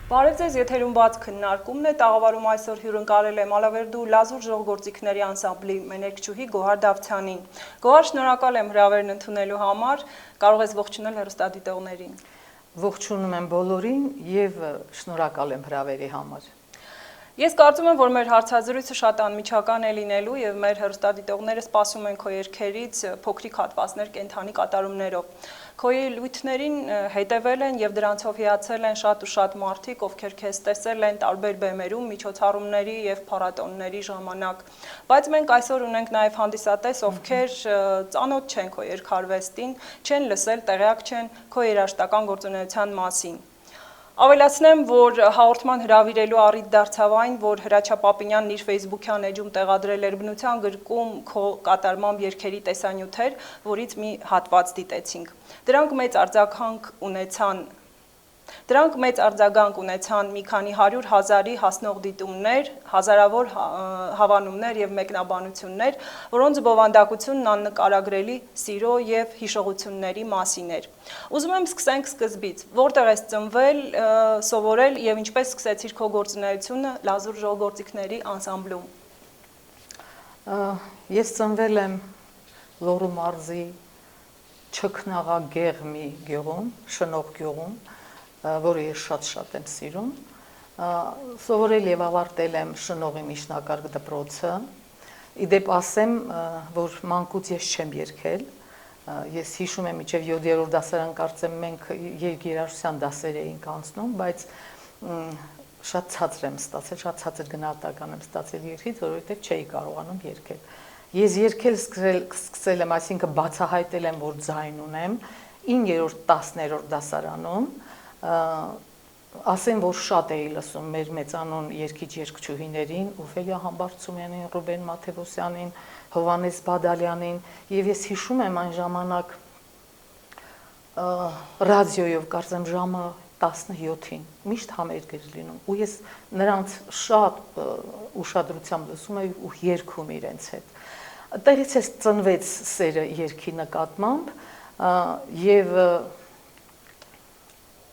Բարև ձեզ, եթերում բաց քննարկումն է, տաղավարում այսօր հյուրընկալել եմ Ալավերդու լազուր ժողովրդիկների անսամբլի մեներկչուհի Գոհար Դավթյանին։ Գոհար, շնորհակալ եմ հրավերն ընդունելու համար, կարող ես ողջունել հեռուստադիտողներին։ Ողջունում եմ բոլորին եւ շնորհակալ եմ հրավերի համար։ Ես կարծում եմ, որ մեր հարցազրույցը շատ անմիջական է լինելու եւ մեր հեռուստադիտողները սպասում են քո երգերից փոքրիկ հատվածներ կենթանի կատարումներով։ Քո ելույթներին հետևել են եւ դրանցով հիացել են շատ ու շատ մարդիկ, ովքեր քեզ տեսել են տարբեր բեմերում, միջոցառումների եւ փառատոնների ժամանակ։ Բայց մենք այսօր ունենք նաեւ հանդիսատես, ովքեր ծանոթ չեն քո երգարվեստին, չեն լսել, տեղյակ չեն քո երաժշտական գործունեության մասին։ Ավելացնեմ, որ հաղորդման հրավիրելու առիթ դարձավ այն, որ Հրաչյա Պապինյանն իր Facebook-յան էջում տեղադրել էր բնության գրկում քո կատարմամբ երգերի տեսանյութեր, որից մի հատված դիտեցինք։ Դրանք մեծ արձագանք ունեցան մի քանի 100,000-ի հասնող դիտումներ, հազարավոր հավանումներ եւ մեկնաբանություններ, որոնց բովանդակությունն աննկարագրելի սիրո եւ հիշողությունների մասին էր։ Ուզում եմ սկսենք սկզբից։ Որտեղ ես ծնվել, սովորել եւ ինչպես սկսեցիր քո գործունեությունը լազուր ժողովրդիկների անսամբլում։ Ես ծնվել եմ Լոռու մարզի Չքնաղագեղմի գյուղում, Շնող գյուղում, որը ես շատ եմ սիրում, սովորել եւ ավարտել եմ Շնողի միջնակարգ դպրոցը։ Իդեպ ասեմ, որ մանկուց ես չեմ երգել, ես հիշում եմ մինչև 7-րդ դասարան կարծեմ մենք երգերարության դասեր էինք անցնում, բայց շատ ցածր եմ ստացել, շատ ցածր գնահատական եմ ստացել երգից, որովհետեւ չէի կարողանում երգել։ Ես երգել սկսել եմ, այսինքն բացահայտել եմ, որ ձայն ունեմ 9-րդ, 10-րդ դասարանում, ասեմ, որ շատ էի լսում մեր մեծանուն երգիչ երգչուհիներին, Օֆելիա Համբարձումյանին, Ռուբեն Մաթևոսյանին, Հովհաննես Բադալյանին, եւ ես հիշում եմ այն ժամանակ ռադիոյով կարծեմ ժամը 17-ին միշտ համերգ էր լինում ու ես նրանց շատ ուշադրությամբ լսում էի ու երգում իրենց հետ։ Այդտեղից էս ծնվեց սերը երգի նկատմամբ եւ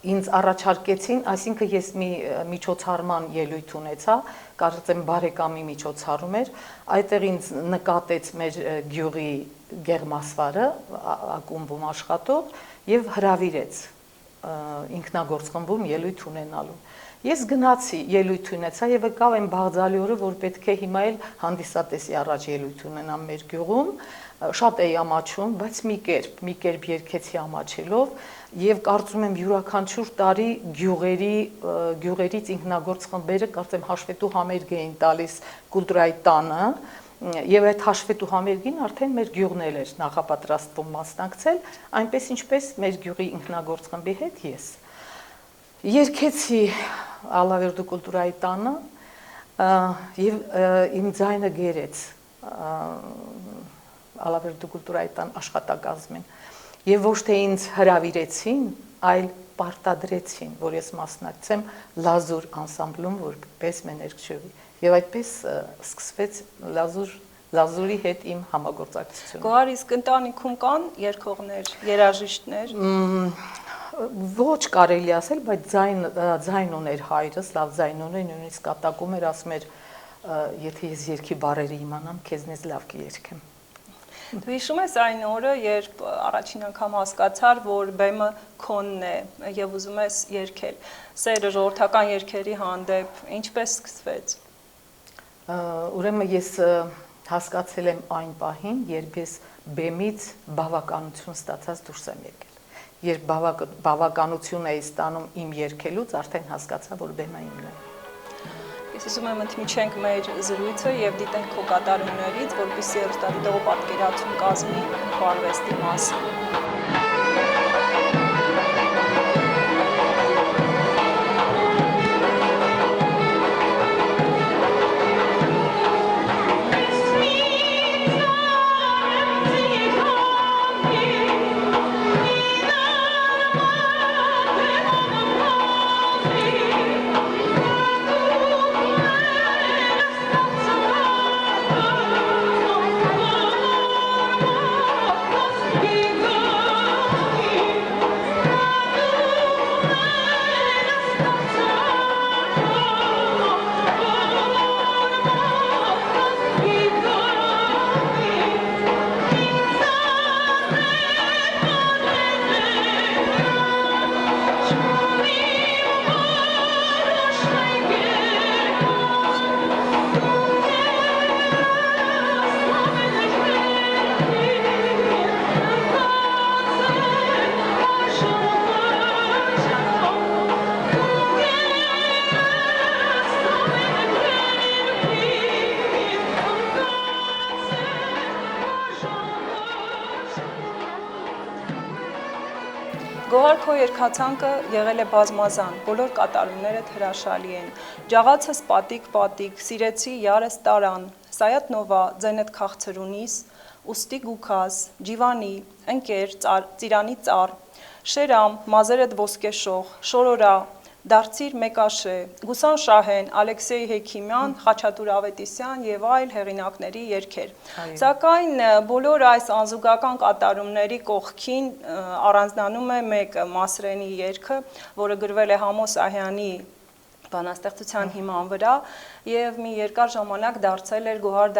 ինձ առաջարկեցին, այսինքն ես մի միջոցառման ելույթ ունեցա, կարծեմ բարեկամի միջոցառում էր, այդտեղ ինձ նկատեց մեր գյուղի գեղմասվարը, ակումբում աշխատող եւ հրավիրեց ինքնագործ խմբում ելույթ ունենալու։ Ես գնացի, ելույթ ունեցա եւ եկավ այն բաղձալի օրը, որ պետք է հիմա էլ հանդիսատեսի առաջ ելույթ ունենամ մեր գյուղում, շատ էի ամաչում, բայց մի կերպ երգեցի ամաչելով եւ կարծում եմ յուրաքանչյուր տարի գյուղերից ինքնագործ խմբերը կարծեմ հաշվետու համերգ էին տալիս կուլտուրայի տանը եւ այդ հաշվետու համերգին արդեն մեր գյուղն էր նախապատրաստվում մասնակցել, այնպես ինչպես մեր գյուղի ինքնագործ խմբի հետ ես երգեցի Ալավերդու կուլտուրայի տանը եւ իմ ձայնը գերեց Ալավերդու կուլտուրայի տան աշխատակազմին եւ ոչ թե ինձ հրավիրեցին, այլ պարտադրեցին, որ ես մասնակցեմ լազուր անսամբլում որպես մեներկչուհի եւ այդպես սկսվեց լազուրի հետ իմ համագործակցությունը։ Գոհար, իսկ ընտանիքում կան երգողներ, երաժիշտներ։ Ոչ կարելի ասել, բայց ձայն ուներ հայրս, լավ ձայն ուներ, նույնիսկ կատակում էր, ասում էր, եթե ես երգի բառերը իմանամ, քեզնից լավ կերգեմ։ Դու հիշում ես այն օրը, երբ առաջին անգամ հասկացար, որ բեմը քոնն է եւ ուզում ես երգել։ Սերը ժողովրդական երգերի հանդեպ ինչպես սկսվեց։ Ուրեմն ես հասկացել եմ այն պահին, երբ ես բեմից բավականություն ստացած դուրս եմ եկել։ Երբ բավականություն էի ստանում իմ երգելուց, արդեն հասկացա, որ բեմը իմն է։ Ես ուզում եմ ընդմիջենք մեր զրույցը եւ դիտենք քո կատարումներից, որպեսզի հեռուստադիտողը պատկերացում կազմի քո արվեստի մասին։ Go! Գոհար քո երկացանկը եղել է բազմազան, բոլոր կատարումներդ հրաշալի են։ Ջաղացս պատիկ, սիրեցի յարս տարան, Սայատ նովա ձենդ քաղցրունիս, ուստի գուքաս, ջիվանի, ընկեր, ծիրանի ծառ, շերամ, մազերդ ոսկեշող, շորորա, դարձիր մեկաշե, Գուսան Շահեն, Ալեքսեյ Հեքիմյան, Խաչատուր Ավետիսյան եւ այլ հեղինակների երգեր։ Սակայն բոլոր այս անզուգական կատարումների կողքին առանձնանում է մեկ Մասրենի երգը, որը գրվել է Համոս Ահյանի բանաստեղծության հիման վրա եւ մի երկար ժամանակ դարձել էր Գոհար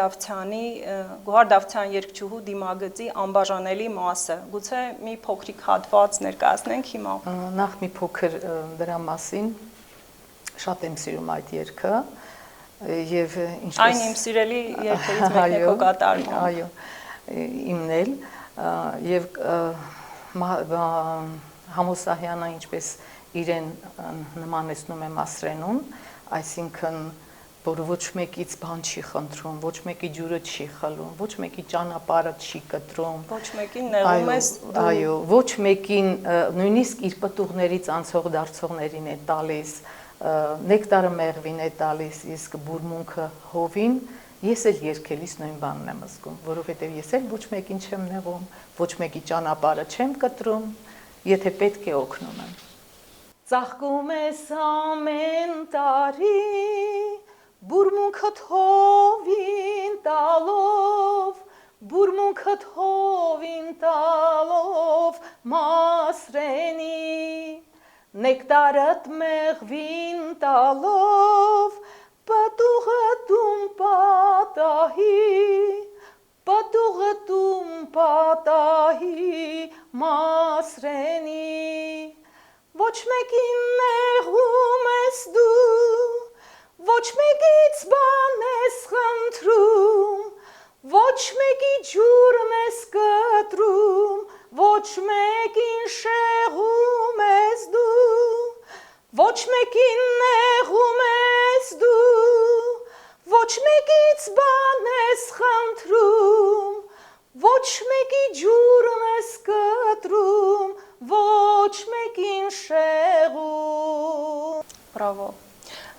Դավթյան երգչուհու դիմագծի անբաժանելի մասը։ Գուցե մի փոքրիկ հատված ներկայացնենք հիմա։ Նախ մի փոքր դրա մասին, շատ եմ սիրում այդ երգը եւ ինչպես այն իմ սիրելի երգերից մեկն է քո կատարումը։ Այո, իմն էլ եւ Համոս Ահյանը ինչպես իրեն նմանեցնում է Մասրենուն, այսինքն որ ոչ մեկից բան չի խնդրում, ոչ մեկի ջուրը չի խլում, ոչ մեկի ճանապարհը չի կտրում, ոչ մեկին նեղում ես դու։ Այո, ոչ մեկին նույնիսկ իր պտուղներից անցող դարձողներին է տալիս, նեկտարը մեղվին է տալիս, իսկ բուրմունքը հովին, ես էլ երգելիս նույն բանն եմ զգում, որովհետև ես էլ ոչ մեկին չեմ նեղում, ոչ մեկի ճանապարհը չեմ կտրում, եթե պետք է օգնում եմ։ Ծաղկում ես ամեն տարի, բուրմունքդ հովին տալով, բուրմունքդ հովին տալով, Մասրենի, նեկտարդ մեղվին տալով, պտուղդ պատահի, Մասրենի, ոչ մեկին նեղում ես դու, ոչ մեկից բան ես խնդրում, ոչ մեկի ջուրն ես կտրում, ոչ մեկին շեղում ես դու, ոչ մեկին նեղում ես դու, ոչ մեկից բան ես խնդրում, ոչ մեկի ջուրն ես կտրում, ոչ մեկին շեղում։ Բրավո։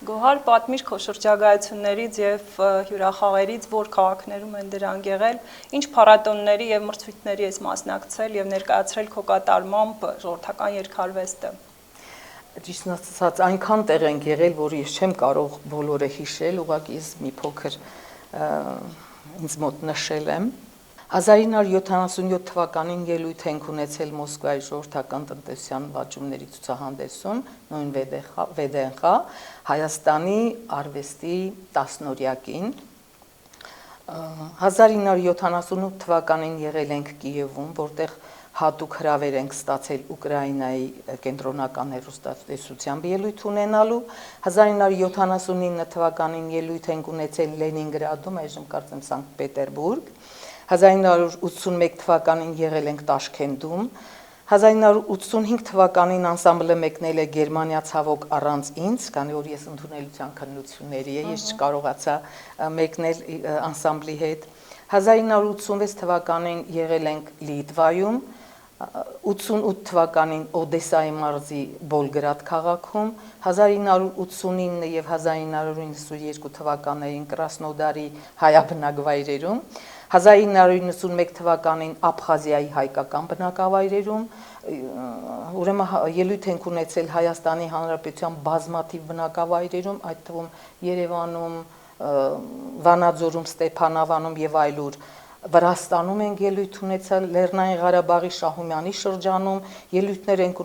Գոհար, պատմիր քո շրջագայություններից եւ հյուրախաղերից, որ քաղաքներում են դրանք եղել, ինչ փառատոնների եւ մրցույթների ես մասնակցել եւ ներկայացրել քո կատարմամբ ժողովրդական երգարվեստը։ Ճիշտն ասած, այնքան տեղ են եղել, որ ես չեմ կարող բոլորը հիշել, ուղղակի ես մի փոքր ինձ մոտ նշել եմ։ 1977 թվականին ելույթ ենք ունեցել Մոսկվայի ժողովրդական տնտեսության վաճումների ցուցահանդեսում, նույն VDNխ, Հայաստանի արվեստի 10-օրյակին։ 1978 թվականին եղել ենք Կիևում, որտեղ հատուկ հրավեր ենք ստացել Ուկրաինայի կենտրոնական հեռուստատեսությամբ ելույթ ունենալու։ 1979 թվականին ելույթ ենք ունեցել Լենինգրադում, այժմ կարծեմ Սանկտ Պետերբուրգ։ 1981 թվականին եղել ենք Տաշքենտում, 1985 թվականին անսամբլը մեկնել է Գերմանիա ցավոք առանց ինձ, քանի որ ես ընդունելության քննությունների եմ, ես չկարողացա մեկնել անսամբլի հետ։ 1986 թվականին եղել ենք Լիտվայում, 88 թվականին Օդեսայի մարզի Բոլգրադ քաղաքում, 1989 եւ 1992 թվականներին Կրասնոդարի հայաբնակ վայրերում, 1991 թվականին Աբխազիայի հայկական բնակավայրերում, ուրեմն ելույթ ենք ունեցել Հայաստանի Հանրապետության բազմաթիվ բնակավայրերում, այդ թվում Երևանում, Վանաձորում, Ստեփանավանում եւ այլուր, Վրաստանում ենք ելույթ ունեցել, Լեռնային Ղարաբաղի Շահումյանի շրջանում, ելույթներ ենք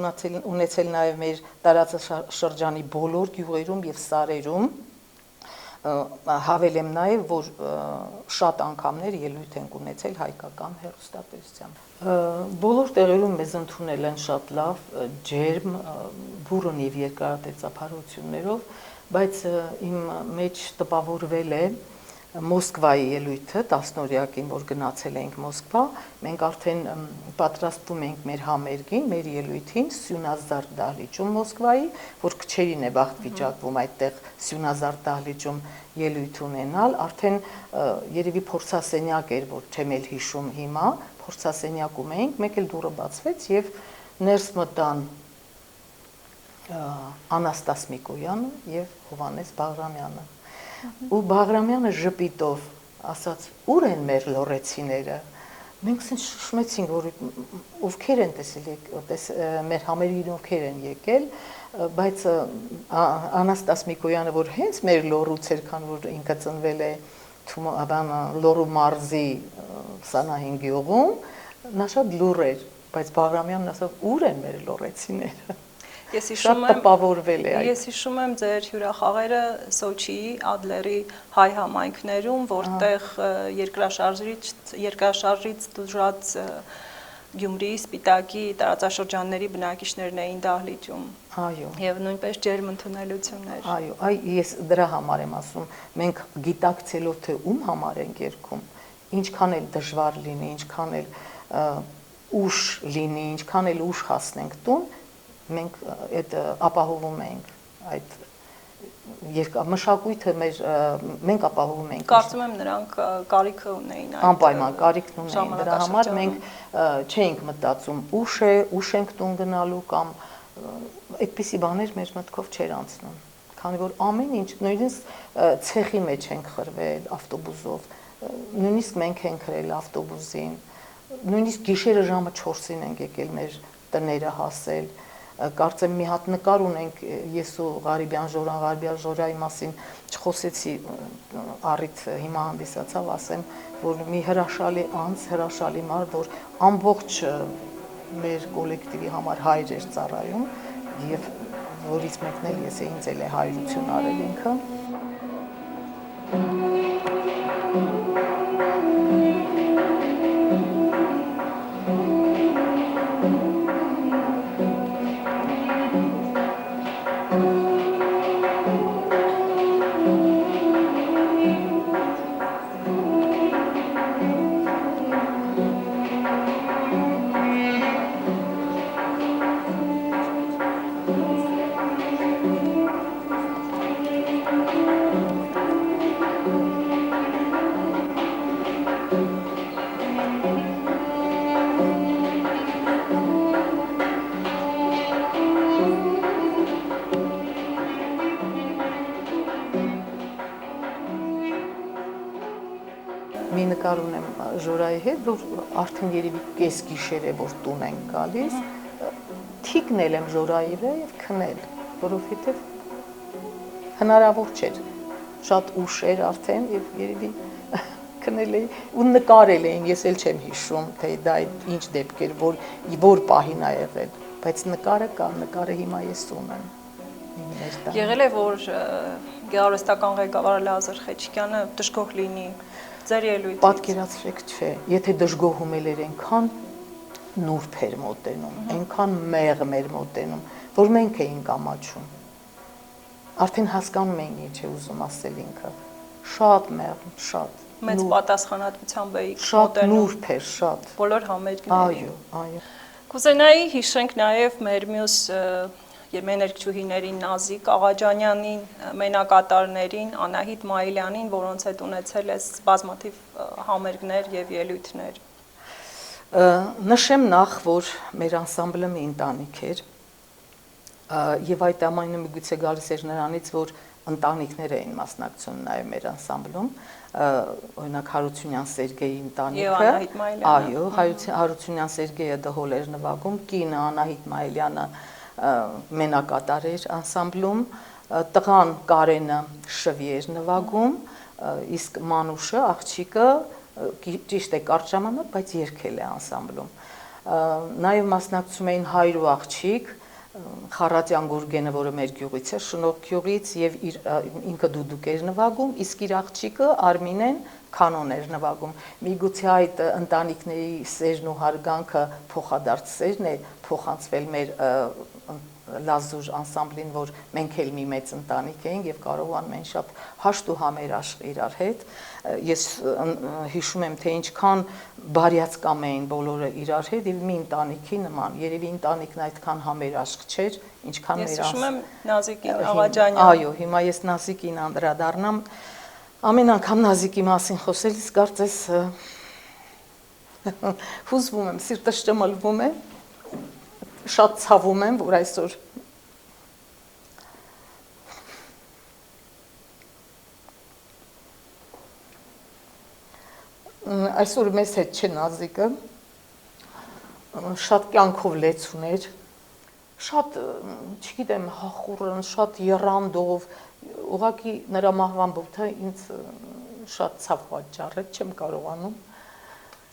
ունեցել նաեւ մեր տարածաշրջանի բոլոր գյուղերում եւ սարերում, հավելեմ նաեւ, որ շատ անգամներ ելույթ ենք ունեցել հայկական հեռուստատեսությամբ։ Բոլոր տեղերում մեզ ընդունել են շատ լավ, ջերմ, բուրըն եւ երկարատեսափարություններով, բայց իմ մեջ տպավորվել է Մոսկվայի ելույթը 10-օրյակին, որ գնացել ենք Մոսկվա, մենք արդեն պատրաստվում ենք մեր համերգին, մեր ելույթին Սյունազարդ դահլիճում Մոսկվայի, որ քչերին է բախտ վիճակվում այդտեղ Սյունազարդ դահլիճում ելույթ ունենալ, արդեն երևի փորձասենյակ էր, որ չեմ էլ հիշում հիմա, փորձասենյակում էինք, մեկ էլ դուռը բացվեց եւ ներս մտան Անաստաս Միկոյանը եւ Հովանես Բաղրամյանը։ Ու Բաղրամյանը ժպիտով ասաց. «Ուր են մեր լոռեցիները»։ Մենք ասենք շշմեցինք, որ ովքեր են տեսել, մեր համերին ովքեր են եկել, բայց Անաստաս Միկոյանը, որ հենց մեր լոռուց էր, քան որ ինքը ծնվել է Լոռու մարզի Սանահին գյուղում, նա շատ լուռ էր, բայց Բաղրամյանն ասավ. «Ուր են մեր լոռեցիները»։ Շատ տպավորվել է այդ։ Ես հիշում եմ ձեր հյուրախաղերը Սոչիի, Ադլերի հայ համայնքներում, որտեղ երկրաշարժից դժուժած Գյումրիի, Սպիտակի տարածաշրջանների բնակիչներն էին դահլիճում։ Այո։ Եվ նույնպես ջերմ ընդունելություններ։ Այո, ես դրա համար եմ ասում, մենք գիտակցելով թե ում համար ենք երգում, ինչքան էլ դժվար լինի, ինչքան էլ ուշ լինի, ինչքան էլ ուշ հասնենք տուն, մենք այդ ապահովում ենք այդ մշակույթը մենք ապահովում ենք։ Կարծում եմ նրանք կարիքը ունեին այդ։ Անպայման կարիքն ունեին, դրա համար մենք չէինք մտածում ուշ ենք տուն գնալու կամ այդպիսի բաներ մեր մտքով չէր անցնում, քանի որ ամեն ինչ, նույնիսկ ցեխի մեջ ենք խրվել ավտոբուսով, նույնիսկ մենք ենք հրել ավտոբուսին, նույնիսկ գիշերը ժամը 4-ին ենք եկել մեր տները հասել։ Կարծեմ մի հատ նկար ունենք, ես ու Ղարիբյան Ժորայի մասին չխոսեցի, առիթ հիմա հանդիսացավ, ասեմ, որ մի հրաշալի անձ, հրաշալի մարդ, որ ամբողջ մեր կոլեկտիվի համար հայր էր ծառայում եւ որից մեկն էլ ես ինձ էլ է հայրություն արել ինքը։ Մի նկար ունեմ Ժորայի հետ, որ արդեն երևի կես գիշեր է, որ տուն ենք գալիս, թիկնել եմ Ժորայի վրա եւ քնել, որովհետեւ հնարավոր չէր, շատ ուշ էր արդեն եւ երևի քնել էի ու նկարել էին, ես էլ չեմ հիշում, թե դա ինչ դեպք էր, որ պահին ա եղել, բայց նկարը կա, նկարը հիմա ես ունեմ։ Եղել է, որ գեղարվեստական ղեկավար Լազար Խեչիկյանը դժգոհ լինի ձեր ելույթից։ Պատկերացրեք, չէ, եթե դժգոհում էր այնքան նուրբ էր մոտենում, այնքան մեղմ էր մոտենում, որ մենք էինք ամաչում։ Արդեն հասկանում էինք ինչ է ուզում ասել ինքը։ Շատ մեղմ, շատ մեծ պատասխանատվությամբ էիք մոտենում։ Շատ նուրբ էր, շատ։ Բոլոր համերգներին։ Այո, այո։ Կուզենայի հիշենք նաև մեր մյուս երմեներկչուհիներին Նազիկ Աղաջանյանին, մենակատարներին, Անահիտ Մայիլյանին, որոնց հետ ունեցել ես բազմաթիվ համերգներ եւ ելույթներ։ Նշեմ նախ, որ մեր անսամբլը մի ընտանիք էր եւ այդ ամենը միգուցե գալիս էր նրանից, որ ընտանիքներ էին մասնակցում նաեւ մեր անսամբլում, օրինակ Հարությունյան Սերգեյի ընտանիքը, այո, Հարությունյան Սերգեյը դհոլ էր նվագում, կինը Անահիտ Մայիլյանը մենակատար էր անսամբլում, տղան Կարենը շվի էր նվագում, իսկ Մանուշը, աղջիկը ճիշտ է կարճ ժամանակ, բայց երգել է անսամբլում։ Նաև մասնակցում էին հայր ու աղջիկ, Խառատյան Գուրգենը, որը մեր գյուղից է, Շնորհ գյուղից եւ ինքը դուդուկ էր նվագում, իսկ իր աղջիկը Արմինեն կանոն էր նվագում։ Միգուցե այդ ընտանիքների սերն ու հարգանքը փոխադարձ սերն է փոխանցվել մեր լազուր անսամբլին, որ մենք էլ մի մեծ ընտանիք էինք եւ կարողանում են շատ հաշտ ու համերաշխ իրար հետ։ Ես հիշում եմ, թե ինչքան բարյացկամ էին բոլորը իրար հետ եւ մի ընտանիքի նման։ Երևի ընտանիքն այդքան համերաշխ չէր, ինչքան մեր։ Ես հիշում եմ Նազիկին Աղաջանյան։ Այո, հիմա ես Նազիկին անդրադառնամ։ Ամեն անգամ Նազիկի մասին խոսելիս կարծես հուզվում եմ, սիրտս ճմլվում է։ շատ ցավում եմ, որ այսօր մեզ հետ չէ Նազիկը, շատ կյանքով լեցուներ, շատ, չգիտեմ, հախուռն, շատ եռանդով, ուղղակի նրա մահվան բովթը ինձ շատ ցավ պատճառեց, չեմ կարողանում։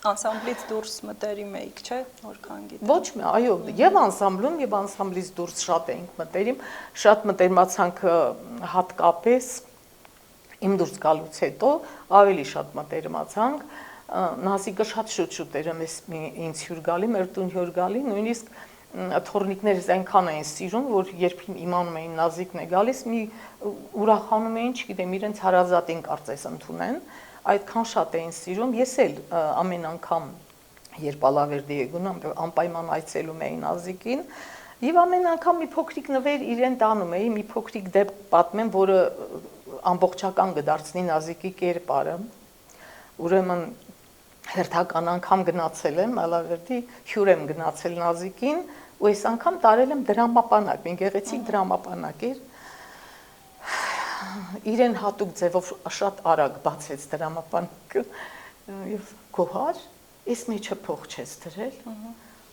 Անսամբլից դուրս մտերիմ էիք, չէ՞, որքան գիտեմ։ Ոչ մի, այո, եւ անսամբլում եւ անսամբլից դուրս շատ էինք մտերիմ, շատ մտերմացանք հատկապես իմ դուրս գալուց հետո ավելի շատ մտերմացանք, Նազիկը շատ շուտ էր ինձ հյուր գալի, մեր տուն հյուր գալի, նույնիսկ թորնիկներս այնքան էին սիրում, որ երբ իմանում էին Նազիկն է գալիս, մի ուրախանում էին, չգիտեմ, իրենց հարազատին կարծես ընդունեն, այդքան շատ էին սիրում, ես էլ ամեն անգամ երբ Ալավերդի է գնում, անպայման այցելում էի Նազիկին, եւ ամեն անգամ մի փոքրիկ նվեր իրեն տանում էի, մի փոքրիկ դեպք պատմեմ, որը ամբողջական կդարձնի Նազիկի կերպարը, ուրեմն հերթական անգամ գնացել եմ Ալավերդի, հյուր եմ գնացել Նազիկին, ու այս անգամ տարել եմ դրամապանակ, մի գեղեցիկ դրամապանակ էր, իրեն հատուկ ձևով շատ արագ բացեց դրամապանակը եւ գոհար, ես մեջը փող չես դրել,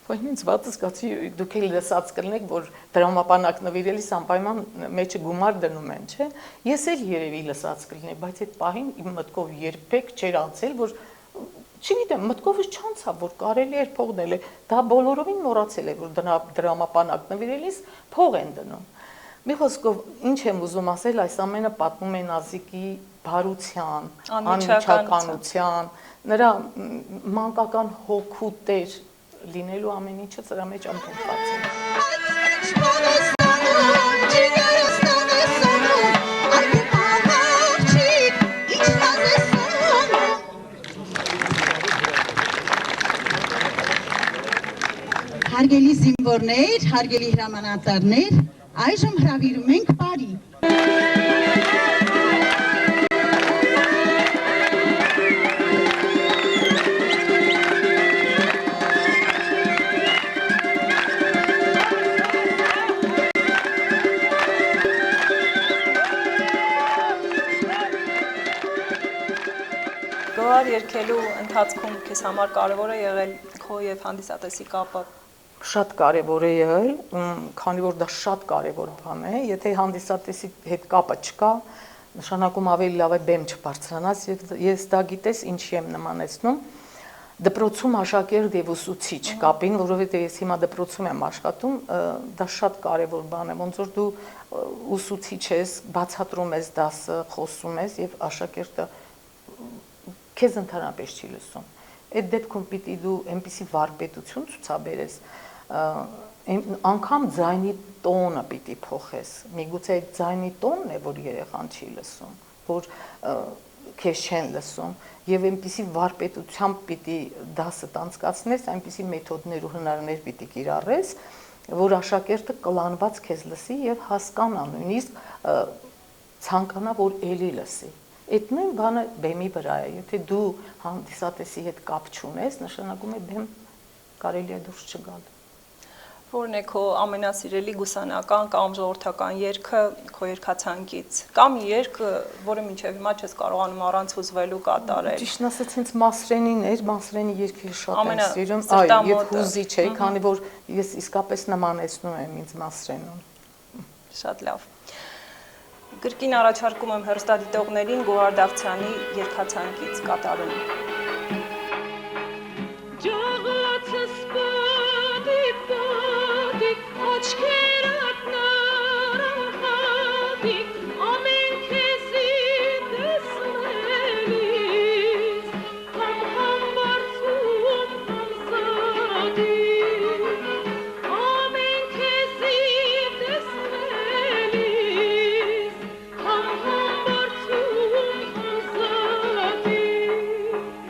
Բայց ինձ վատը զգացի դուք էլ լսած կլինեք, որ դրամապանակ նվիրելիս անպայման մեջը գումար դնում են, չէ՞։ Ես էլ երևի լսած կլինեի, բայց այդ պահին իմ մտքով երբեք չէր անցել, որ չգիտեմ, մտքովս չանցավ, որ կարելի էր փող դնել, դա բոլորովին մոռացել է, որ դրամապանակ նվիրելիս փող են դնում։ Մի խոսքով, ինչ եմ ուզում ասել, այս ամենը պատմում է Նազիկի բարության, անմիջականության, նրա մանկական հոգու տեր լինելու ամեն ինչը ծրա մեջ ամփոփված է։ Հարգելի զինվորներ, հարգելի հրամանատարներ, այժմ հրավիրում ենք բարի։ Գոհար երգելու ընթացքում քեզ համար կարևոր է եղել քո եւ հանդիսատեսի կապը։ Շատ կարևոր է եղել, քանի որ դա շատ կարևոր բան է, եթե հանդիսատեսի հետ կապը չկա, նշանակում ավելի լավ է բեմ չբարձրանաս, ես դա գիտես ինչի եմ նմանեցնում, դպրոցում աշակերտ եւ ուսուցիչ կապին, որովհետեւ ես հիմա դպրոցում եմ աշխատում, դա շատ կարևոր բան է, ոնց որ դու ուսուցիչ ես, բացատրում ես դասը, խոսում ես եւ աշակերտը քեզ ընդհանրապես չի լսում։ Այդ դեպքում պիտի դու այնպիսի վարպետություն ցուցաբերես, անգամ ձայնի տոնը պիտի փոխես։ Միգուցե այդ ձայնի տոնն է, որ երեխան չի լսում, որ քեզ չեն լսում, եւ այնպիսի վարպետությամբ պիտի դասը անցկացնես, այնպիսի մեթոդներ ու հնարներ պիտի կիրառես, որ աշակերտը կլանված քեզ լսի եւ հասկանա, նույնիսկ ցանկանա, որ ելի լսի։ Այդ նույն բանը բեմի վրա է, եթե դու հանդիսատեսի հետ կապ չունես, նշանակում է բեմ կարելի է դուրս չգալ։ Որն է քո ամենասիրելի գուսանական կամ ժողովրդական երգը քո երգացանկից, կամ երգ, որը մինչև հիմա չես կարողանում առանց հուզվելու կատարել։ Ճիշտն ասած, ինձ Մասրենին էր, Մասրենի երգը շատ եմ սիրում, այո, եւ հուզիչ է, քանի որ ես իսկապես նմանեցնում եմ ինձ Մասրենուն։ Շատ լավ։ Կրկին առաջարկում եմ հեռուստադիտողներին Գոհար Դավթյանի երգացանկից կատարում։ Ջողացս պատիկ, աչքերդ նարահատիկ, ամեն քեզի տեսնելիս, համ բարձում, համ զատիկ, ամեն քեզի տեսնելիս, համ բարձում, համ զատիկ,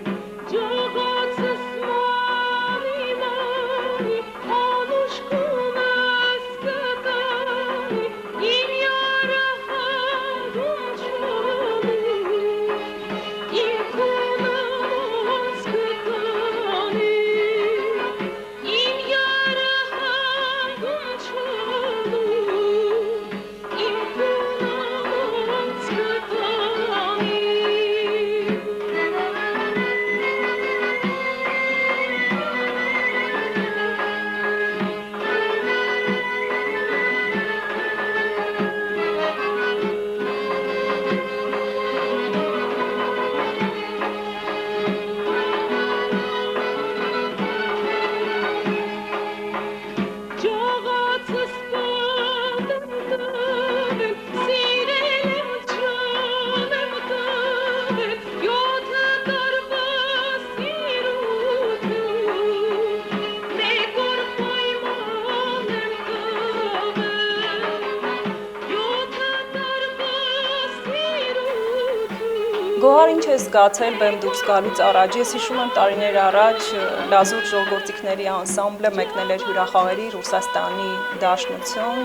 Գոհար, ինչ է զգացել բեմ դուրս գալուց առաջ։ Ես հիշում եմ տարիներ առաջ լազուր ժողովրդիկների անսամբլը մեկնել էր հյուրախաղերի Ռուսաստանի Դաշնություն,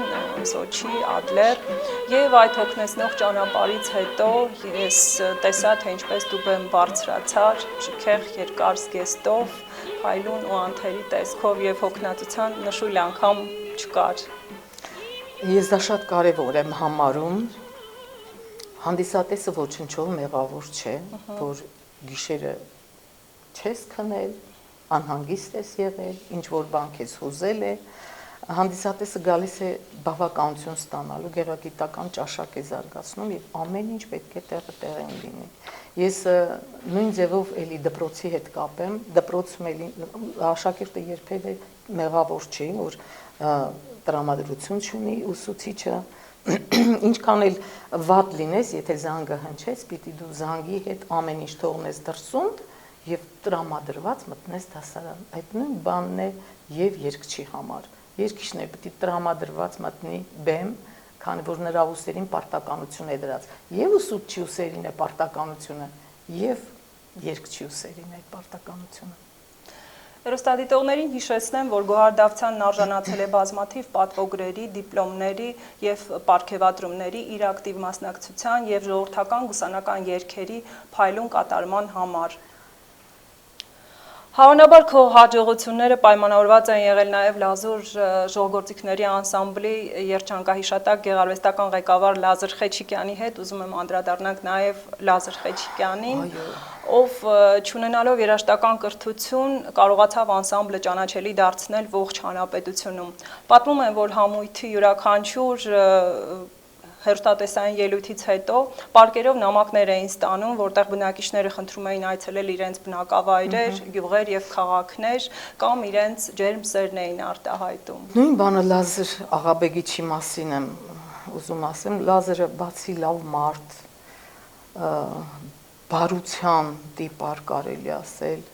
Սոչի, Ադլեր, եւ այդ հոգնեցնող ճանապարհից հետո ես տեսա, թե ինչպես դու բեմ բարձրացար, շքեղ երկար զգեստով, փայլուն ու անթերի տեսքով եւ հոգնածության նշույլ անգամ չկար։ Ես դա շատ կարևոր եմ համարում։ Հանդիսատեսը ոչնչով մեղավոր չէ, որ գիշերը չես քնել, անհանգիստ ես եղել, ինչ որ բան քեզ հուզել է, հանդիսատեսը գալիս է բավականություն ստանալու, գեղագիտական ճաշակ է զարգացնում եւ ամեն ինչ պետք է տեղին լինի։ Ես նույն ձևով էլի դպրոցի հետ կապեմ, դպրոցում էլի աշակերտը երբևէ մեղավոր չի, որ տրամադրություն չունի ուսուցիչը, ինչքան էլ վատ լինես, եթե զանգը հնչեց, պիտի դու զանգի հետ ամեն ինչ թողնես դրսում եւ տրամադրված մտնես դասարան։ Այդ նույն բանն է եւ երգչի համար։ Երգիչն էլ պիտի տրամադրված մտնի բեմ, քանի որ նրա ուսերին պարտականություն է դրած։ Եվ ուսուցչի ուսերին է պարտականությունը, եւ երգչի ուսերին է պարտականությունը։ Հեռուստադիտողներին հիշեցնեմ, որ Գոհար Դավթյանն արժանացել է բազմաթիվ պատվոգրերի, դիպլոմների եւ պարգևատրումների իր ակտիվ մասնակցության եւ ժողովրդական գուսանական երգերի փայլուն կատարման համար։ Հավանաբար քո հաջողությունները պայմանավորված են եղել նաև լազուր ժողովրդիկների անսամբլի երջանկահիշատակ գեղարվեստական ղեկավար Լազար Խեչիկյանի հետ, ուզում եմ անդրադառնանք նաև Լազար Խեչիկյանին, ով չունենալով երաժշտական կրթություն կարողացավ անսամբլը ճանաչելի դարձնել ողջ հանրապետությունում։ Պատմում են, որ համույթի յուրաքանչյուր հերթատեսային ելույթից հետո պարկերով նամակներ էին ստանում, որտեղ բնակիչները խնդրում էին այցելել իրենց բնակավայրեր, գյուղեր եւ քաղաքներ կամ իրենց ջերմ սերն էին արտահայտում։ Նույն բանը Լազար Աղաբեգիչի մասին եմ ուզում ասեմ, Լազարը բացի լավ մարդ, բարության տիպար կարելի ասել,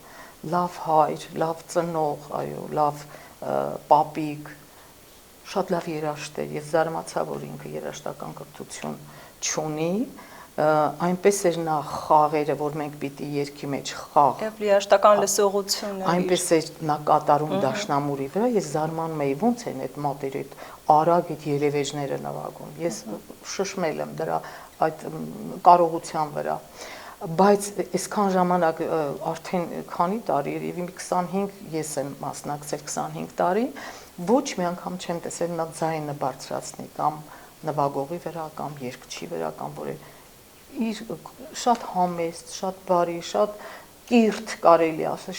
լավ հայր, լավ ծնող, այո, լավ պապիկ, շատ լավ երաժիշտ էր, ես զարմացա, որ ինքը երաժշտական կրթություն չունի, այնպես էր նա խաղերը, որ մենք պիտի երգի մեջ խաղ։ Եվ երաժշտական լսողությունը։ Այնպես էր նա կատարում դաշնամուրի վրա, ես զարմանում էի, ոնց են այդ մատերը, այդ արագ այդ երևեջները նվագում։ Ես շշմել եմ դրա այդ կարողության վրա։ Բայց այսքան ժամանակ արդեն քանի տարի եւ 25 ես եմ մասնակցել 25 տարի, ոչ մի անգամ չեմ տեսել նա ձայնը բարձրացնի կամ նվագողի վրա կամ երգչի վրա կամ որ իր շատ համեստ, շատ բարի, շատ կիրթ կարելի ասել,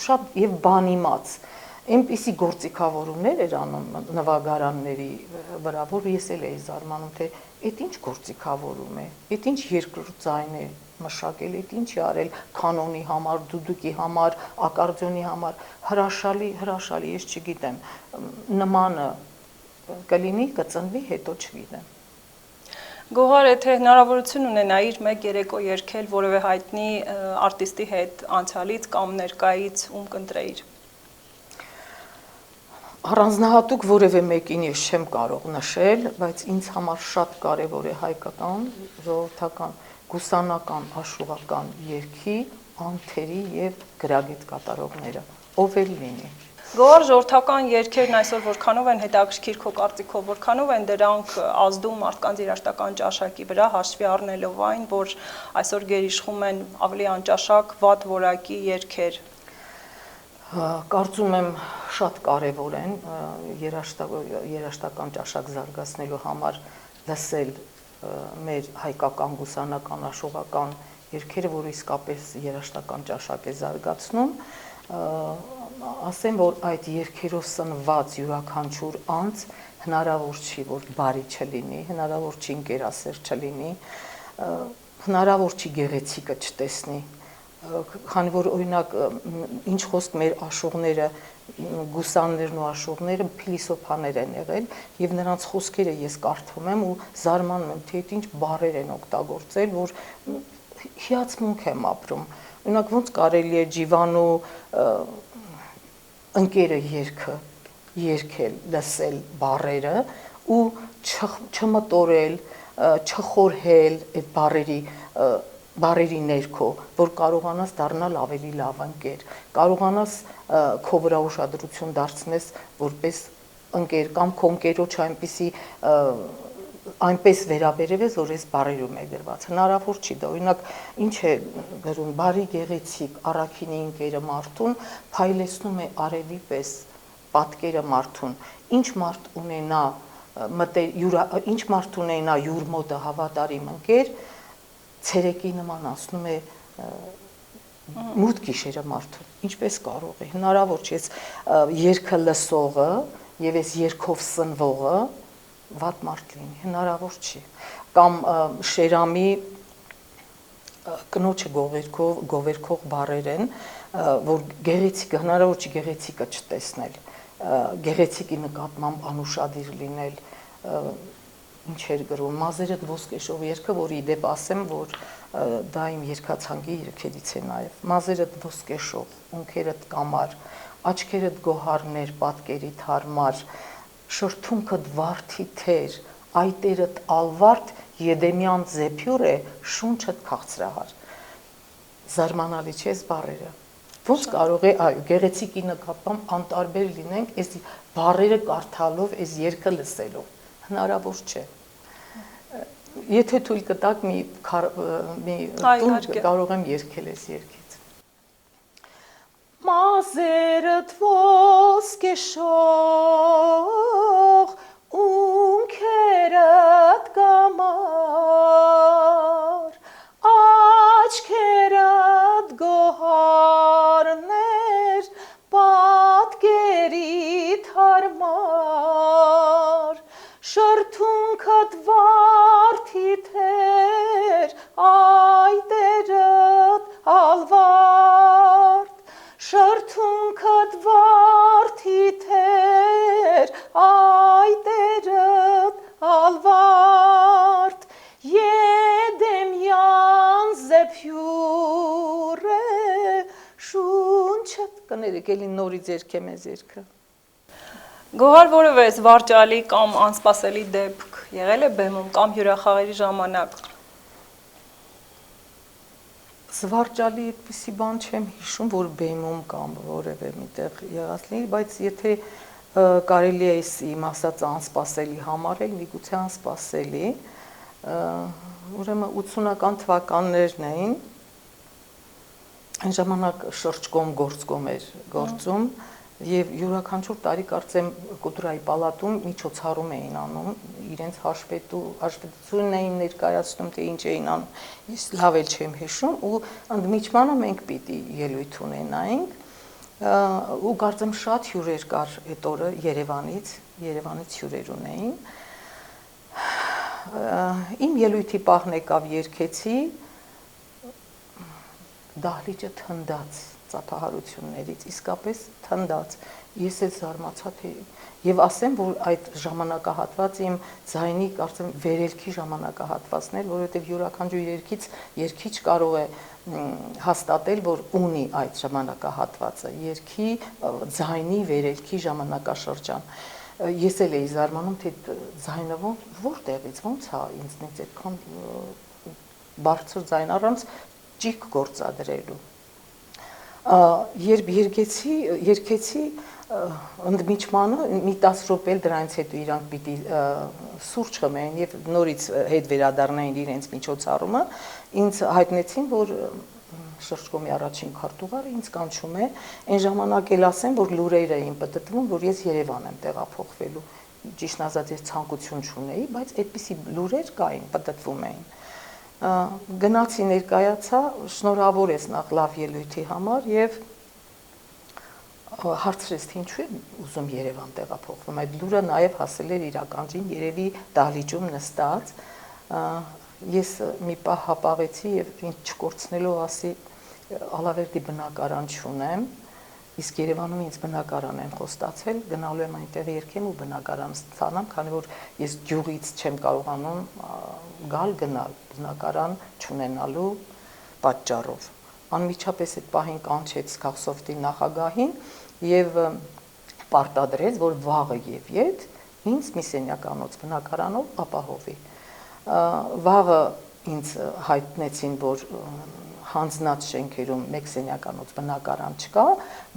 շատ եւ բանիմաց այնպիսի գործիքավորումներ էր անում նվագարանների վրա, որ ես էլ էի զարմանում, թե այդ ինչ գործիքավորում է, այդ ինչ երկրորդ ձայն է մշակել, այդ ինչ է արել կանոնի համար, դուդուկի համար, ակարդեոնի համար, հրաշալի, ես չգիտեմ, նմանը կլինի, կծնվի, հետո չգիտեմ։ Գոհար, եթե հնարավորություն ունենայիր մեկ երեկո երգել որևէ հայտնի արտիստի հետ անցյալից կամ ներկայից, ում կընտրեիր։ Առանձնահատուկ որևէ մեկին ես չեմ կարող նշել, բայց ինձ համար շատ կարևոր է հայկական, ժողովրդական, գուսանական, աշուղական երգի, անթերի եւ գրագետ կատարողները, ով էլ լինի։ Գոհար, ժողովրդական երգերն այսօր որքանով են հետաքրքիր քո կարծիքով, որքանով են դրանք ազդում մարդկանց երաժշտական ճաշակի վրա, հաշվի առնելով այն, որ այսօր գերիշխում են ավելի անճաշակ, վատ որակի երգեր։ Կարծում եմ շատ կարևոր են երաժշտական ճաշակ զարգացնելու համար լսել մեր հայկական գուսանական աշուղական երգերը, որ իսկապես երաժշտական ճաշակ է զարգացնում, ասեմ, որ այդ երգերով սնված յուրաքանչյուր անձ հնարավոր չի, որ բարի չլինի, հնարավոր չի ընկերասեր չլինի, հնարավոր չի գեղեցիկը չտեսնի, քանի որ օրինակ ինչ խոսք մեր աշուղները, գուսաններն ու աշուղները փիլիսոփաներ են եղել եւ նրանց խոսքերը ես կարդում եմ ու զարմանում եմ, թե ինչ բառեր են օգտագործել, որ հիացմունք եմ ապրում։ Օրինակ ոնց կարելի է Ջիվանու ընկերը երգել, լսել բառերը ու չմտորել, չխորհել այդ բառերի բարերի ներքո, որ կարողանաս դառնալ ավելի լավ ընկեր, կարողանաս քո վրա ուշադրություն դարձնես որպես ընկեր կամ քո ընկերոջ այնպես վերաբերես, որ այս բարերում է գրված։ Հնարավոր չի դա։ Օրինակ, ինչ է գրում, բարի գեղեցիկ առաքինի ընկերը մարդուն փայլեցնում է արևի պես պատկերը մարդուն։ Ինչ մարդ ունենա ինչ մարդ ունենա յուր մոտը հավատարիմ ընկեր, ցերեկի նմանացնում է մութ գիշերը մարդուն։ Ինչպես կարող է։ Հնարավոր չի, այս երգը լսողը եւ այս երգով սնվողը վատ մարդ լինի, հնարավոր չի։ Կամ Շերամի կնոջը գովերքող բառեր են, որ գեղեցիկը, հնարավոր չի գեղեցիկը չտեսնել, գեղեցիկի նկատմամբ անուշադիր լինել, ինչ էր գրում, մազերդ ոսկեշող երգը, որ ի դեպ ասեմ, որ դա իմ երգացանկի երգերից է նաև, մազերդ ոսկեշող, ունքերդ կամար, աչքերդ գոհարներ, պատկերիդ հարմար, շրթունքդ վարդի թեր, այտերդ ալվարդ, Եդեմյան զեփյուր է, շունչդ քաղցրահար։ Զարմանալի չէ այս բառերը։ Ոնց կարող է, այո, գեղեցիկի նկատմամբ անտարբեր լինենք այս բառերը կարդալով, այս երգը լսելով։ Հնարավոր չէ։ Եթե թույլ կտաք մի տուն կարող եմ երգել այս երգից։ Մազերդ ոսկեշող, ունքերդ կամար, աչքերդ գոհարներ, պատկերիդ հարմար, շրթունքդ վարդի թեր, այտերդ ալվարդ, շրթունքդ վարդի թեր, այտերդ ալվարդ, Եդեմյան զեփյուր է, շունչդ կներեք, էլի նորից երգեմ ես երգը։ Գոհար որևէ զվարճալի կամ անսպասելի դեպք եղել է բեմում կամ հյուրախաղերի ժամանակ։ Զվարճալի այդպիսի բան չեմ հիշում, որ բեմում կամ որևէ միտեղ եղած լինի, բայց եթե կարելի է իմ ասած անսպասելի համարել, միգուցե անսպասելի, ուրեմն 80-ական թվականներն էին, այն ժամանակ շրջկոմ գործկոմ էր գործում, եւ յուրաքանչյուր տարի կարծեմ կուլտուրայի պալատում միջոցառում էին անում, իրենց հաշվետվությունն էին ներկայացնում, թե ինչ էին անում, ես լավ էլ չեմ հիշում, ու ընդմիջմանը մենք պիտի ելույթ ունենայինք, ու կարծեմ շատ հյուրեր կար այդ օրը Երևանից հյուրեր ունեին, իմ ելույթի պահն եկավ երգեցի, դահլիճը թնդաց ծափահարություններից, իսկապես թնդաց, ես էլ զարմացա, եւ ասեմ, որ այդ ժամանակահատված իմ ձայնի կարծեմ վերելքի ժամանակահատվածն էր, որովհետեւ յուրաքանչյուր երգիչ կարող է հաստատել, որ ունի այդ ժամանակահատվածը, երգի ձայնի վերելքի ժամանակաշրջան։ Ես էլ էի զարմանում, թե ձայնը որտեղից, ոնց է ինձնից այդքան բարձր ձայն առանց ճիգ գործադրելու։ Երբ երգեցի ընդմիջմանը մի 10 րոպե դրանից հետո իրանք պիտի սուրճ խմեին եւ նորից հետ վերադառնային իրենց միջոցառումը, ինձ հայտնեցին, որ շրջկոմի առաջին քարտուղարը ինձ կանչում է, այն ժամանակ էլ ասեմ, որ լուրեր էին պտտվում, որ ես Երևան եմ տեղափոխվելու, ճիշտն ասած ես ցանկություն չունեի, բայց այդպիսի լուրեր կային, պտտվում էին։ Գնացի ներկայացա, շնորհավոր ես նախ լավ ելույթի համար եւ հարցրեց թե ինչու եմ ուզում Երևան տեղափոխվում, այդ լուրը նաեւ հասել էր իր ականջին, երևի դահլիճում նստած, ես մի պահ հապաղեցի եւ ինձ չկորցնելով ասի Ալավերդի բնակարան չունեմ, իսկ Երևանում ինձ բնակարան են խոստացել, գնալու եմ այնտեղ երգեմ ու բնակարան ստանամ, քանի որ ես գյուղից չեմ կարողանում գնալ բնակարան չունենալու պատճառով։ Անմիջապես այդ պահին կանչեց Քաղսովտի նախագահին եւ պարտադրեց, որ վաղը եւ ետ ինձ մի սենյականոց բնակարանով ապահովի։ Վաղը ինձ հայտնեցին, որ հանձնած շենքերում մեկ սենյականոց բնակարան չկա,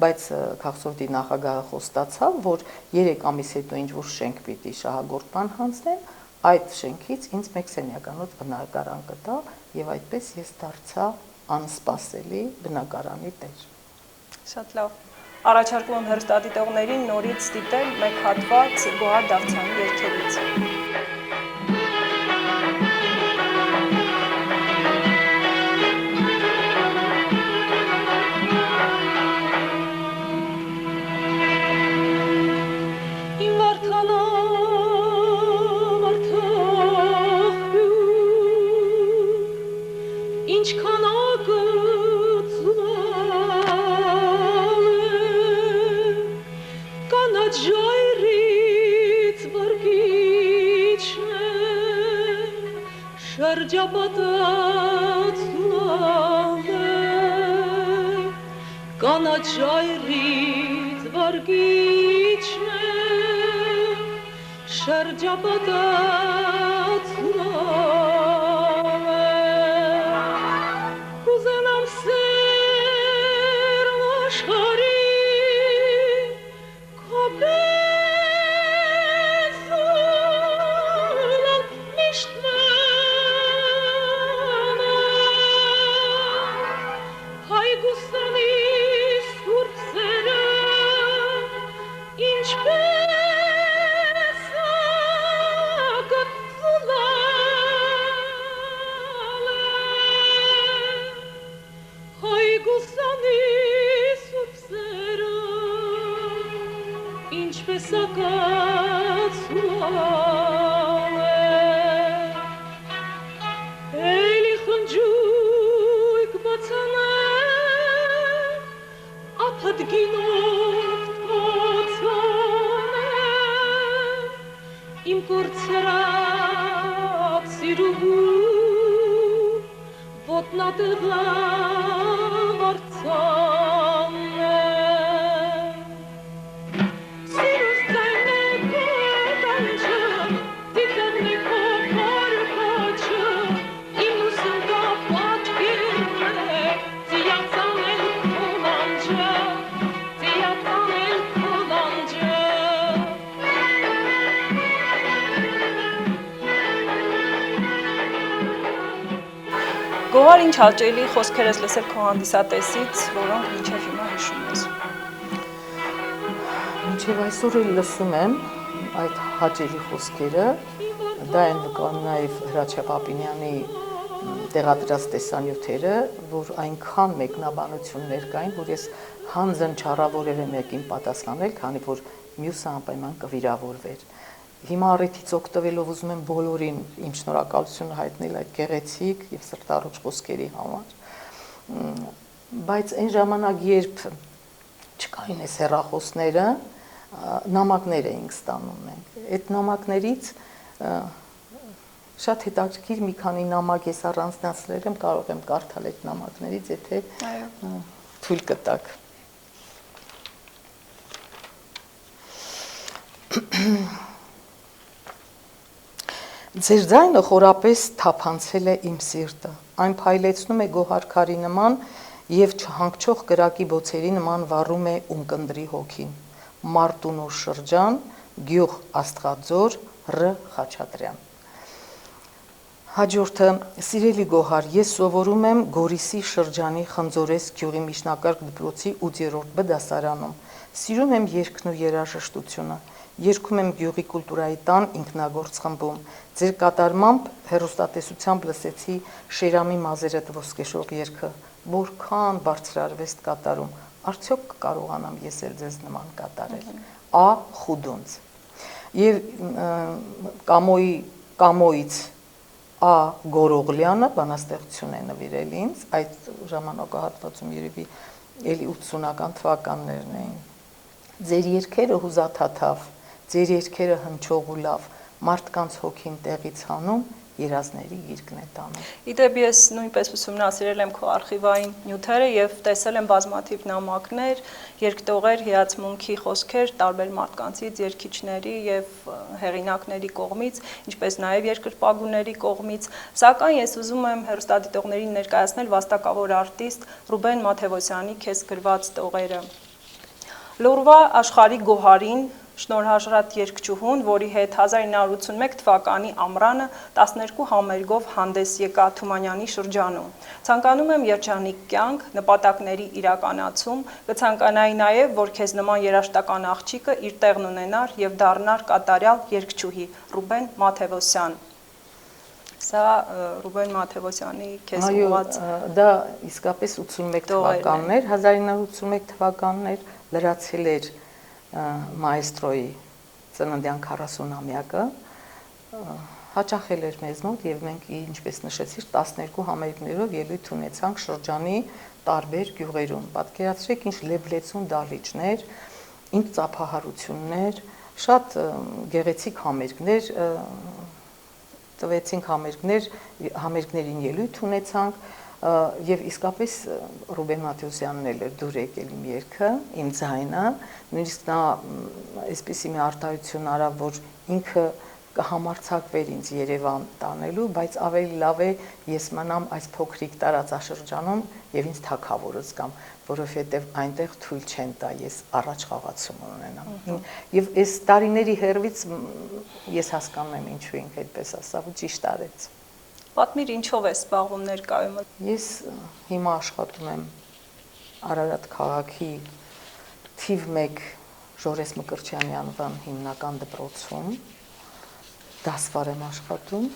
բայց քաղաքսովետի նախագահը խոստացավ, որ 3 ամիս հետո ինչ-որ շենք պիտի շահագործման հանձնեն, այդ շենքից ինձ մեկ սենյականոց բնակարան կտա եւ այդպես ես դարձա անսպասելի բնակարանի տեր։ Շատ լավ։ Առաջարկում եմ հեռուստադիտողներին նորից դիտել մեկ հատված Գոհար Դավթյանի երգերից։ Ինչքան ագծուալ կանաչ ժայռից վրգիչն շրջապատացուալ կանաչ ժայռից վրգիչն շրջապատացուալ Գոհար, ինչ հաճելի խոսքեր ես լսել քո հանդիսատեսից, որոնք մինչև հիմա հիշում ես։ Մինչև այսօր էլ լսում եմ այդ հաճելի խոսքերը, դա են վկայում նաև Հրաչյա Պապինյանի տեղադրած տեսանյութերը, որ այնքան մեկնաբանություններ կային, որ ես հանձն չառա որևէ մեկին պատասխանել, քանի որ մյուսը անպայման կվիրավորվեր։ Հիմա առիթից օգտվելով ուզում եմ բոլորին իմ շնորհակալությունը հայտնել այդ գեղեցիկ եւ սրտառուչ խոսքերի համար։ Բայց այն ժամանակ, երբ չկային այս հեռախոսները, նամակներ էինք ստանում մենք։ Այդ նամակներից շատ հետաքրքիր մի քանի նամակ ես առանձնացրել եմ, կարող եմ կարդալ այդ նամակներից, եթե թույլ կտաք։ Ձեր ձայնը խորապես թափանցել է իմ սիրտը, այն փայլեցնում է գոհարքարի նման և չհանգչող կրակի բոցերի նման վառում է ունկնդրի հոգին, Մարտունուր շրջան, գյուղ Աստղաձոր, Ռ. Խաչատրյան։ Հաջորդը, սիրելի Գոհար, ես սովորում եմ Գորիսի շրջանի Խնձորես գյուղի միջնակարգ դպրոցի 8-րդ Բ դասարանում, սիրում եմ երգն ու երաժշտությունը, երգում եմ գյուղի կուլտուրայի տան ինքնագործ խմբում, ձեր կատարմամբ հեռուստատեսությամբ լսեցի Շերամի մազերդ ոսկեշող երգը, որքան բարձրարվեստ կատարում, արդյոք կկարողանամ ես էլ ձեզ նման կատարել, Ա. Խուդունց, և կամոյից Ա. Գորողլյանը բանաստեղծություն է նվիրել ինձ, այդ ժամանակահատվածում երևի էլի 80-ական թվականներն էին, ձեր երգերը հուզաթաթավ, ձեր երգերը հնչող ու լավ, մարդկանց հոգին տեղից հանում երազների գիրկն է տանում։ Իդեպ ես նույնպես ուսումնասիրել եմ քո արխիվային նյութերը եւ տեսել եմ բազմաթիվ նամակներ, երկտողեր, հիացմունքի խոսքեր տարբեր մարդկանցից, երգիչների եւ հեղինակների կողմից, ինչպես նաեւ երկրպագուների կողմից, սակայն ես ուզում եմ հեռուստադիտողներին ներկայացնել վաստակավոր արտիստ Ռուբեն Մաթևոսյանի քեզ գրված տողերը։ Լուրվա աշխարհի գոհարին շնորհաժրատ երգչուհուն, որի հետ 1981 թվականի ամռանը 12 համերգով հանդես եկա Թումանյանի շրջանում։ Ցանկանում եմ երջանիկ կյանք, նպատակների իրականացում, կցանկանայի նաև, որ քեզ նման երաժշտական աղջիկը իր տեղն ունենար եւ դառնար կատարյալ երգչուհի Ռուբեն Մաթևոսյան։ Սա Ռուբեն Մաթևոսյանի քեզ ուղղված։ Դա իսկապես 81 թվականն էր, 1981 թվականն էր, լրացել էր մայստրոյի ծննդյան 40-ամյակը, հաճախել էր մեզ մոտ եւ մենք, ինչպես նշեցիր, 12 համերգներով ելույթ ունեցանք շրջանի տարբեր գյուղերում։ Պատկերացրեք, ինչ լեբլեցուն դահլիճներ, ինչ ծափահարություններ, շատ գեղեցիկ համերգներ տվեցինք, համերգներին ելույթ ունեցանք եւ իսկապես Ռուբեն Մաթևոսյանն էլ էր դուր եկել իմ երգը, իմ ձայնը, նույնիսկ նա այսպեսի մի արտահայտություն արավ, որ ինքը կհամարձակվեր ինձ Երևան տանելու, բայց ավելի լավ է ես մնամ այս փոքրիկ տարածաշրջանում եւ ինձ թագավորս կամ, որովհետեւ այնտեղ թույլ չեն տա ես առաջ խաղացում ունենամ։ Եվ այս տարիների հերվից ես հասկանում եմ ինչու ինքը այդպես ասավ ու ճիշտ արեց։ Պատմիր, ինչով է զբաղվում ներկայումս։ Ես հիմա աշխատում եմ Արարատ քաղաքի թիվ 1 Ժորես Մկրտչյանի անվան հիմնական դպրոցում, դասվար եմ աշխատում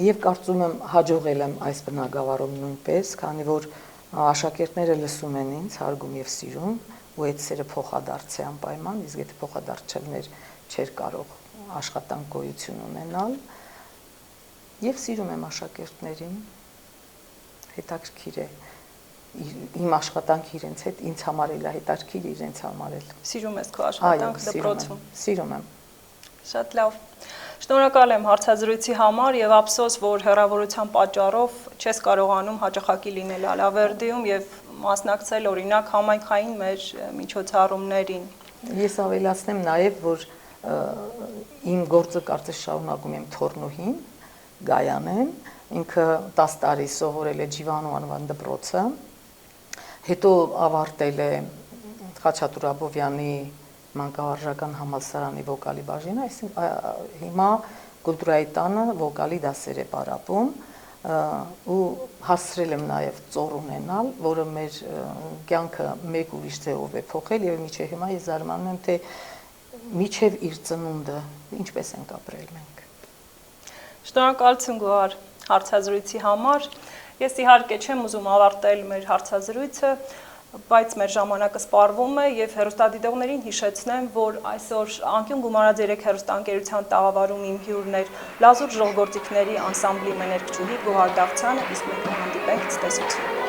եւ կարծում եմ հաջողել եմ այս բնագավառում նույնպես, քանի որ աշակերտները լսում են ինձ, հարգում եւ սիրում, ու այդ սերը փոխադարձ է անպայման, իսկ եթե փոխադարձ չլներ, չէր կարող աշխատանք գոյություն ունենալ եւ սիրում եմ աշակերտներին, հետաքրքիր է իմ աշխատանքը իրենց հետ, ինձ համար էլ է հետաքրքիր իրենց համար էլ։ Սիրում ես քո աշխատանքը դպրոցում։ Սիրում եմ։ Շատ լավ։ Շնորհակալ եմ հարցազրույցի համար եւ ափսոս, որ հեռավորության պատճառով չես կարողանում հաճախակի լինել Ալավերդիում եւ մասնակցել օրինակ համայնքային մեր միջոցառումներին։ Ես ավելացնեմ նաեւ, որ իմ գործը կարծես շարունակում եմ Թորնուհին, Գայանեն, ինքը 10 տարի սովորել է Ջիվանու անվան դպրոցը, հետո ավարտել է Խաչատուր Աբովյանի մանկավարժական համալսարանի վոկալի բաժինը, այսինքն հիմա Կուլտուրայի տանը վոկալի դասեր է պարապում ու հասցրել եմ նաև ծոր ունենալ, որը մեր կյանքը մեկ ուրիշ ձևով է փոխել եւ մինչեւ հիմա ես զարմանում եմ, թե միջև իր ծնունդը ինչպես ենք ապրել մենք։ Շնորհակալություն Գոհար հարցազրույցի համար։ Ես իհարկե չեմ ուզում ավարտել մեր հարցազրույցը, բայց մեր ժամանակը սպառվում է եւ հեռուստադիտողներին հիշեցնեմ, որ այսօր անկյուն գումարած 3 հեռուստաընկերության տաղավարում իմ հյուրն էր լազուր ժողովրդիկների անսամբլի մեներկչուհի Գոհար Դավթյանը, իսկ մենք հանդիպենք ցտեսություն։